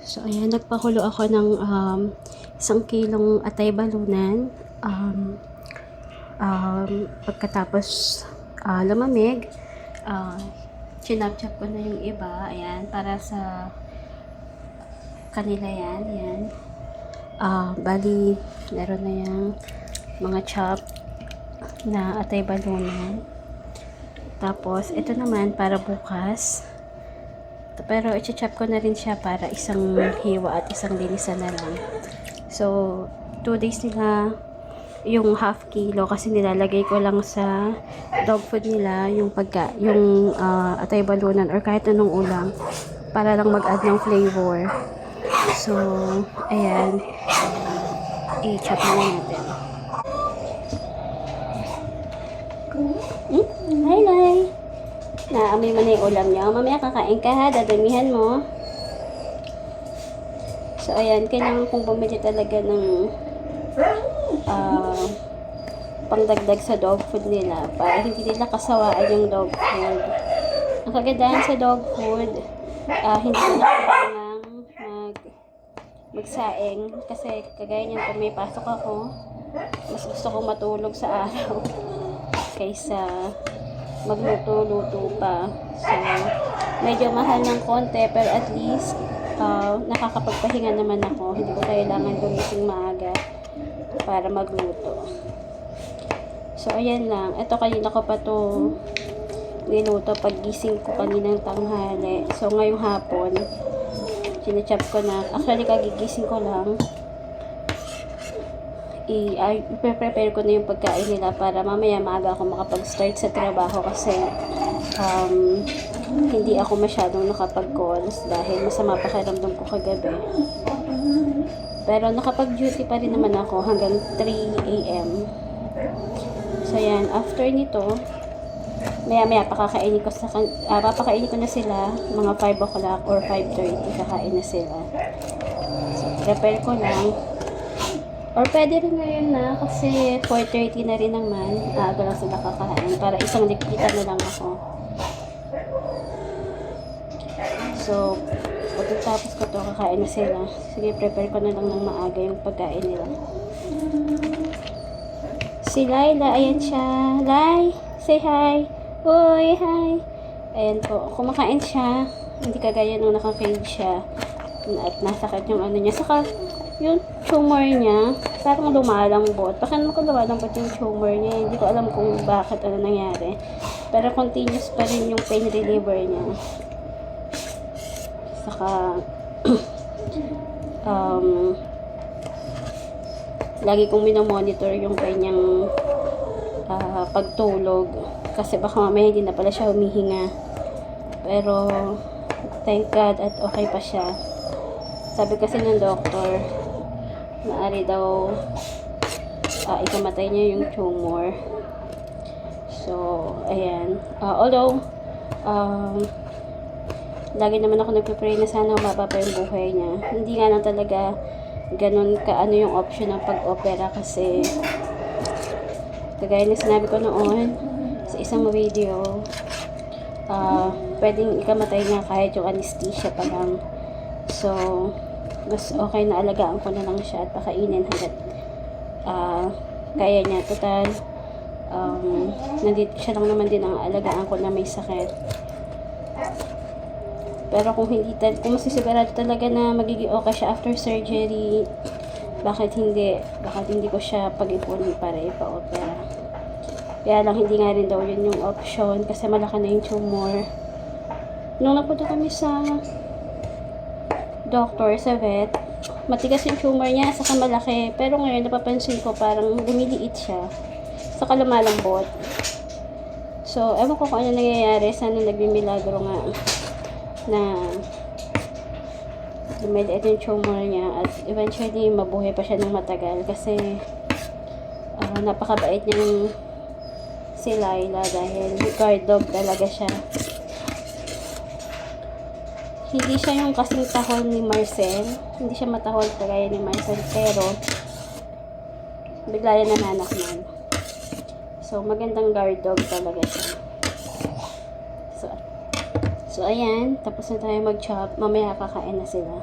So, ayan, nagpakulo ako ng 1 kilong atay balunan. Pagkatapos lumamig, chinap-chop ko na yung iba. Ayan, para sa kanila yan. Ayan. Bali, meron na yung mga chop na atay balunan. Tapos, ito naman para bukas. Pero, i-chop ko na rin siya para isang hiwa at isang linisan na lang. So, 2 days nila yung 1/2 kilo kasi nilalagay ko lang sa dog food nila yung atay balunan or kahit anong ulam para lang mag-add ng flavor. So, ayan. I-chop na natin. Hi, Lai! Naamoy mo na yung ulam nyo. Mamaya kakain ka ha, dadamihan mo. So, ayan, kailangan kong bumili talaga ng pangdagdag sa dog food nila para hindi nila kasawaan yung dog food. Ang kagandahan sa dog food, hindi nila kailangang magsaing kasi kagaya niyan pag may pasok ako, mas gusto kong matulog sa araw kaysa magluto-luto pa. So, medyo mahal ng konti pero at least nakakapagpahinga naman ako. Hindi ko kailangan gumising maaga para magluto. So, ayan lang. Ito kanina ko pa to niluto pag gising ko kaninang tanghali. So, ngayong hapon, sinachop ko na. Actually, kagigising ko lang. I-prepare ko na yung pagkain nila para mamaya maaga ako makapag-start sa trabaho kasi hindi ako masyadong nakapag-calls dahil masama pakiramdam ko kagabi. Pero nakapag-duty pa rin naman ako hanggang 3 AM. So yan, after nito, maya papakainin ko na sila mga 5 o'clock or 5:30 kakain na sila. So, prepare ko lang. Or pwede rin ngayon na kasi 4:30 na rin naman. Aga lang sila kakain para isang likita na lang ako. So, pagkatapos ko to kakain na sila. Sige, prepare ko na lang ng maaga yung pagkain nila. Si Laila, ayan siya. Lai, say hi. Uy, hi. Ayan po, kumakain siya. Hindi kagaya nung naka-cage siya. At nasakit yung ano niya. Saka, yung tumor niya, parang lumalambot. Paano ko lumalambot yung tumor niya? Hindi ko alam kung bakit ano nangyari. Pero continuous pa rin yung pain reliever niya. Saka, lagi kong minomonitor yung kanyang pagtulog. Kasi baka mamaya hindi na pala siya humihinga. Pero, thank God at okay pa siya. Sabi kasi ng doktor, maaari daw ikamatay niya yung tumor. So, ayan. Although, lagi naman ako nagpipray na sana umaba pa yung buhay niya. Hindi nga lang talaga ganun kaano yung option ng pag-opera kasi kagaya na sinabi ko noon sa isang video, pwedeng ikamatay niya kahit yung anesthesia pa lang. So, mas okay na alagaan ko na lang siya at pakainin hanggat kaya niya. Total, nandito siya lang naman din ang alagaan ko na may sakit. Pero kung masisigurado talaga na magiging okay siya after surgery, bakit hindi ko siya pag-ipunin para ipa-opera. Kaya lang hindi nga rin daw yun yung option kasi malaki na yung tumor. Nung napunta kami sa doctor, sa vet, matigas yung tumor niya, saka malaki. Pero ngayon, napapansin ko parang lumiliit siya. Saka lumalambot. So, ewan ko kung ano nangyayari. Sana nagbimilagro nga na lumiliit yung tumor niya at eventually mabuhay pa siya ng matagal kasi napakabait niyang si Laila dahil guard dog talaga siya. Hindi siya yung kasing tahol ni Marcel. Hindi siya matahol kagaya ni Marcel. Pero, bigla yan nananakman. So, magandang guard dog talaga siya. So, ayan. Tapos na tayo mag-chop. Mamaya kakain na sila.